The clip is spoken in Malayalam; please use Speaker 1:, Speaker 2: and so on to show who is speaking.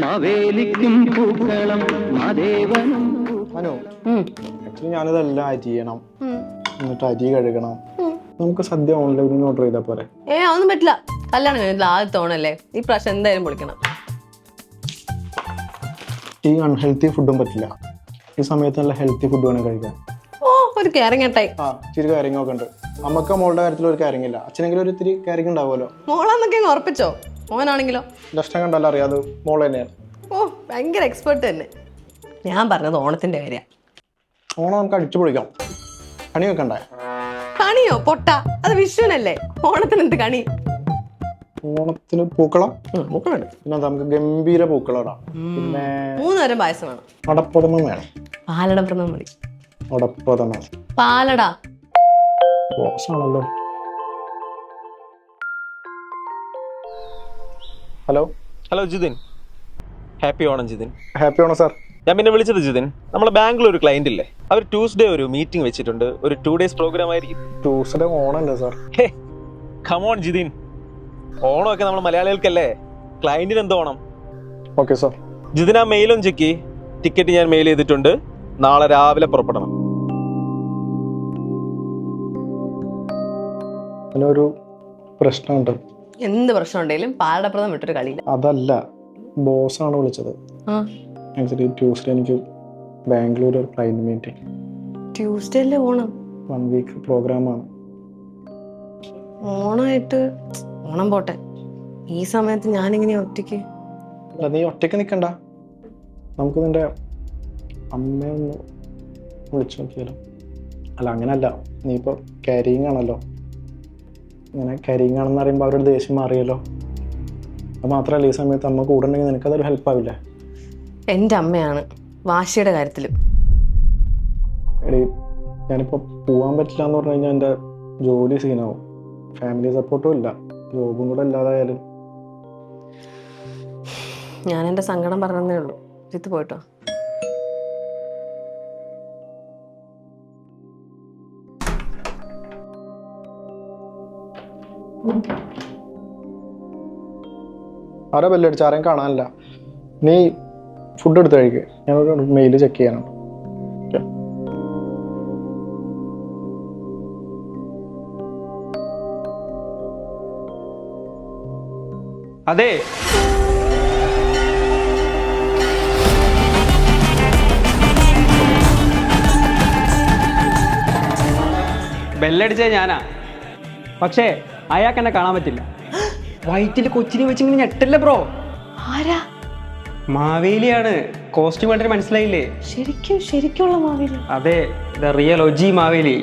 Speaker 1: മാവേലിക്കും പൂക്കളം മാദേവനും.
Speaker 2: മനു, ആക്ച്വലി ഞാനിതെല്ലാം അരിയണം, എന്നിട്ട് അരി കഴുകണം. നമുക്ക് സദ്യ ഓൺലൈനിൽ ഓർഡർ ചെയ്താൽ പോരെ?
Speaker 3: അതൊന്നും പറ്റില്ല. കല്യാണം കഴിഞ്ഞില്ല, ആദ്യത്തെ ഓണല്ലേ, ഈ പ്രാവശ്യം എന്തായാലും പൊളിക്കണം.
Speaker 2: ഈ അൺഹെൽത്തി ഫുഡും പറ്റില്ല. ഈ സമയത്ത് നല്ല ഹെൽത്തി ഫുഡ് വേണം കഴിക്കാൻ.
Speaker 3: ഒരു കയറിങ്ങട്ടായി.
Speaker 2: ഇച്ചിരി കാര്യങ്ങൾ ഒക്കെ ഉണ്ട്. അമ്മക്ക് മോളുടെ കാര്യത്തിൽ ഒരു കാര്യമില്ല, അച്ഛനെങ്കിലും ഒരു ഇത്തിരി കാര്യങ്ങൾ ഉണ്ടാവുമല്ലോ.
Speaker 3: മോളാന്നൊക്കെ ഉറപ്പിച്ചോ? മോനാണെങ്കിലോ?
Speaker 2: ലക്ഷണം കണ്ടല്ലോ അറിയാതെ മോള് തന്നെയാണ്.
Speaker 3: ഭയങ്കര എക്സ്പെർട്ട് തന്നെ. ഞാൻ പറഞ്ഞത് ഓണത്തിന്റെ കാര്യം.
Speaker 2: ഓണം നമുക്ക് അടിച്ചു പൊളിക്കാം. കണി വെക്കണ്ടേ?
Speaker 3: കണിയോ പൊട്ട? അത് വിഷുവിനല്ലേ, ഓണത്തിന് എന്ത് കണി?
Speaker 2: ഓണത്തിന് പൂക്കളം. പിന്നെ നമുക്ക് ഗംഭീര പൂക്കളം ഇടാം. പിന്നെ
Speaker 3: 3 തരം പായസം വേണം.
Speaker 2: അടപ്രഥമം വേണം.
Speaker 3: പാലട പ്രഥമം മതി.
Speaker 2: അടപ്രഥമം
Speaker 3: പാലട
Speaker 2: ബോസാണല്ലോ. Hello
Speaker 4: hello Jithin, happy Onam Jithin.
Speaker 2: Happy Onam sir.
Speaker 4: ഞാൻ പിന്നെ വിളിച്ചത് ജിതിൻ, നമ്മളെ ബാംഗ്ലൂർ ഒരു ക്ലയന്റ് ഇല്ലേ, അവർ ട്യൂസ്ഡേ ഒരു മീറ്റിംഗ് വെച്ചിട്ടുണ്ട്. ഒരു 2 days പ്രോഗ്രാം ആയിരിക്കും.
Speaker 2: ട്യൂസ്ഡേ ഓണല്ലേ സാർ?
Speaker 4: ഹേ കമോൺ ജിതിൻ, ഓണമൊക്കെ നമ്മൾ മലയാളികൾക്കല്ലേ, ക്ലയന്റിന് എന്തോ ഓണം.
Speaker 2: Okay sir.
Speaker 4: ജിതിൻ, ആ മെയിലും ചെക്ക്. ടിക്കറ്റ് ഞാൻ മെയിൽ ചെയ്തിട്ടുണ്ട്. നാളെ രാവിലെ പുറപ്പെടണം.
Speaker 2: ഒരു പ്രശ്നമുണ്ട്.
Speaker 3: എന്ത് പ്രശ്നം ഉണ്ടെങ്കിലും പാലട പ്രഥമം വിട്ടൊരു കളിയില്ല.
Speaker 2: അതല്ല, ബോസാണ് വിളിച്ചത്. ആക്ച്വലി ട്യൂസ്ഡേ എനിക്ക് ബാംഗ്ലൂർ ഒരു ക്ലയന്റ് മീറ്റിംഗ്.
Speaker 3: ട്യൂസ്ഡേ അല്ലേ ഓണം?
Speaker 2: 1 week പ്രോഗ്രാമാണ്.
Speaker 3: ഓണമായിട്ട് ഓണം പോട്ടെ, ഈ സമയത്ത് ഞാനിങ്ങനെ ഒറ്റയ്ക്ക്.
Speaker 2: അല്ല, നീ ഒറ്റയ്ക്ക് നിൽക്കണ്ട. നമുക്ക് നിന്റെ അമ്മയൊന്ന് വിളിച്ചു നോക്കിയാലോ? അല്ല, അങ്ങനല്ല, നീ ഇപ്പോൾ ക്യാരിങ് ആണല്ലോ. ഇങ്ങനെ ക്യാരിങ് ആണെന്ന് പറയുമ്പോൾ അവരുടെ ദേഷ്യം മാറിയല്ലോ. അത് മാത്രമല്ല, ഈ സമയത്ത് അമ്മ കൂടെ ഉണ്ടെങ്കിൽ നിനക്കതൊരു ഹെൽപ്പാവില്ലേ?
Speaker 3: എൻ്റെ അമ്മയാണ് വാശിയുടെ കാര്യത്തിലും.
Speaker 2: എടീ, ഞാനിപ്പോൾ പോകാൻ പറ്റില്ല എന്ന് പറഞ്ഞു കഴിഞ്ഞാൽ എൻ്റെ ജോലി സീനാവും. ഫാമിലി സപ്പോർട്ടും ഇല്ല, ജോബും കൂടെ ഇല്ലാതായാലും.
Speaker 3: ഞാൻ എൻ്റെ സങ്കടം പറഞ്ഞതേ ഉള്ളൂ. ഇത് പോയിട്ടോ.
Speaker 2: ആരോ ബെല്ലടിച്ച്, ആരെയും കാണാനില്ല. നീ ഫുഡ് എടുത്ത് കഴിക്കുക, ഞാനൊരു മെയിൽ ചെക്ക് ചെയ്യാനാണ്.
Speaker 5: അതെ, ബെല്ലടിച്ചേ ഞാനാ, പക്ഷേ അയാൾക്ക് എന്നെ കാണാൻ പറ്റില്ല. വയറ്റിൽ കൊച്ചിനെ വെച്ചിങ്ങനെ ഞെട്ടല്ലേ ബ്രോ.
Speaker 3: ആരാ?
Speaker 5: മാവേലിയാണ്. കോസ്റ്റ്യൂം കണ്ടിട്ട് മനസ്സിലായില്ലേ?
Speaker 3: ശരിക്കുള്ള മാവേലി?
Speaker 5: അതെ, ദ റിയൽ ഒജി മാവേലി.